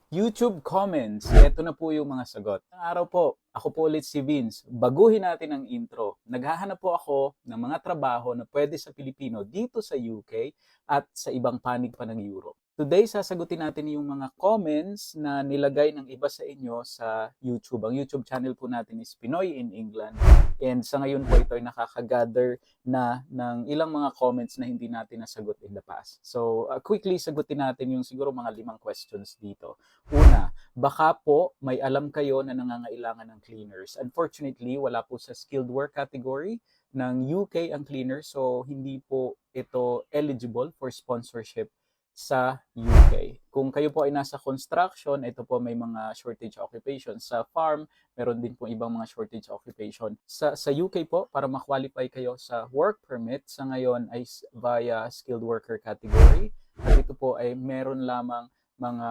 YouTube comments, eto na po yung mga sagot. Ang araw po, ako po ulit si Vince. Baguhin natin ang intro. Naghahanap po ako ng mga trabaho na pwede sa Pilipino dito sa UK at sa ibang panig pa ng Europe. Today, sasagutin natin yung mga comments na nilagay ng iba sa inyo sa YouTube. Ang YouTube channel po natin is Pinoy in England. And sa ngayon po ito ay nakaka-gather na ng ilang mga comments na hindi natin nasagot in the past. So, quickly sagutin natin yung siguro mga 5 questions dito. Una, baka po may alam kayo na nangangailangan ng cleaners. Unfortunately, wala po sa skilled work category ng UK ang cleaner, so hindi po ito eligible for sponsorship sa UK. Kung kayo po ay nasa construction, ito po may mga shortage occupation. Sa farm, meron din po ibang mga shortage occupation. Sa UK po, para ma-qualify kayo sa work permit, sa ngayon ay via skilled worker category. At ito po ay meron lamang mga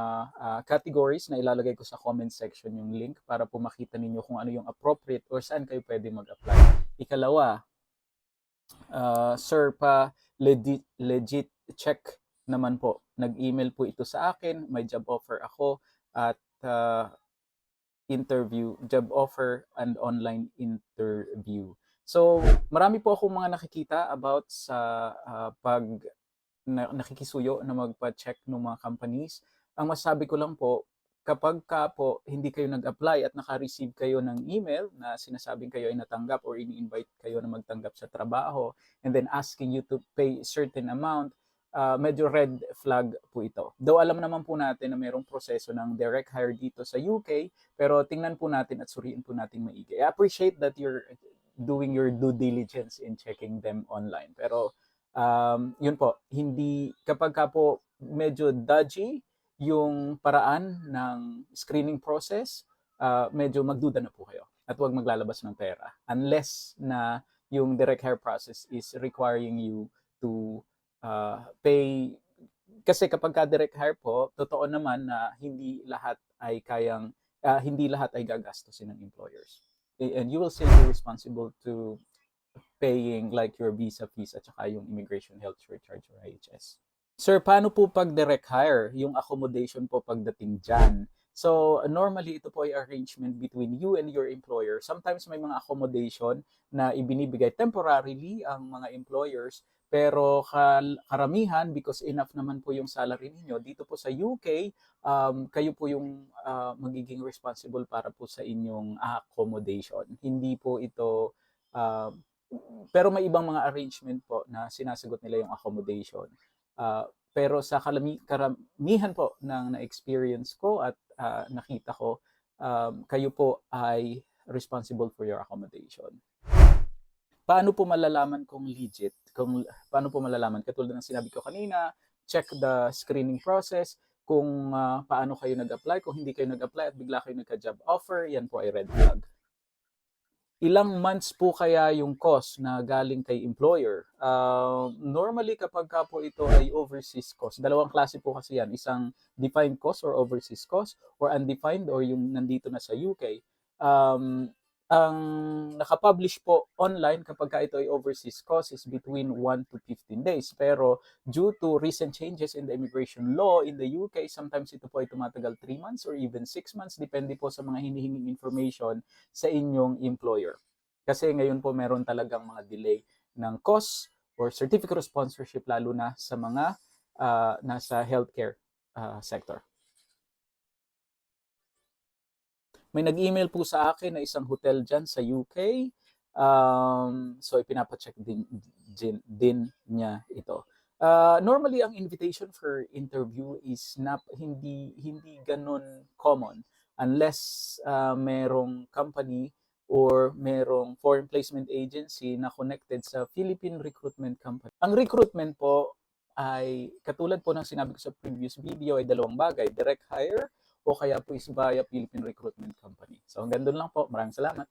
categories na ilalagay ko sa comment section yung link para po makita ninyo kung ano yung appropriate or saan kayo pwede mag-apply. Ikalawa, sir, pa legit check naman po. Nag-email po ito sa akin, may job offer ako at job offer and online interview. So, marami po akong mga nakikita about sa nakikisuyo na magpa-check ng mga companies. Ang masabi ko lang po, kapag ka po hindi kayo nag-apply at naka-receive kayo ng email na sinasabing kayo ay natanggap or ini-invite kayo na magtanggap sa trabaho and then asking you to pay certain amount, medyo red flag po ito. Though alam naman po natin na mayroong proseso ng direct hire dito sa UK, pero tingnan po natin at suriin po natin maigi. I appreciate that you're doing your due diligence in checking them online. Pero yun po, hindi kapag ka po medyo dodgy yung paraan ng screening process, medyo magduda na po kayo at huwag maglalabas ng pera unless na yung direct hire process is requiring you to pay. Kasi kapag ka direct hire po, totoo naman na hindi lahat ay hindi lahat ay gagastusin ng employers. And you will still be responsible to paying like your visa fees at saka yung immigration health surcharge or IHS. Sir, paano po pag direct hire? Yung accommodation po pagdating dyan. So, normally ito po ay arrangement between you and your employer. Sometimes may mga accommodation na ibinibigay temporarily ang mga employers, pero karamihan, because enough naman po yung salary ninyo, dito po sa UK, kayo po yung magiging responsible para po sa inyong accommodation. Hindi po ito, pero may ibang mga arrangement po na sinasagot nila yung accommodation. Pero sa karamihan po ng na-experience ko at nakita ko, kayo po ay responsible for your accommodation. Paano po malalaman kung legit? Paano po malalaman? Katulad ng sinabi ko kanina, check the screening process. Kung paano kayo nag-apply, kung hindi kayo nag-apply at bigla kayo nagka-job offer, yan po ay red flag. Ilang months po kaya yung cost na galing kay employer? Normally, kapag ka po ito ay overseas cost, dalawang klase po kasi yan. Isang defined cost or overseas cost or undefined or yung nandito na sa UK. Ang nakapublish po online kapag ka ito ay overseas cost is between 1 to 15 days. Pero due to recent changes in the immigration law in the UK, sometimes ito po ay tumatagal 3 months or even 6 months. Depende po sa mga hinihinging information sa inyong employer. Kasi ngayon po meron talagang mga delay ng cost or certificate of sponsorship lalo na sa mga nasa healthcare sector. May nag-email po sa akin na isang hotel dyan sa UK. So, ipinapacheck din niya ito. Normally, ang invitation for interview is hindi ganun common unless merong company or merong foreign placement agency na connected sa Philippine recruitment company. Ang recruitment po ay katulad po ng sinabi ko sa previous video ay dalawang bagay, direct hire o kaya po is via Philippine Recruitment Company. So hanggang doon lang po. Maraming salamat.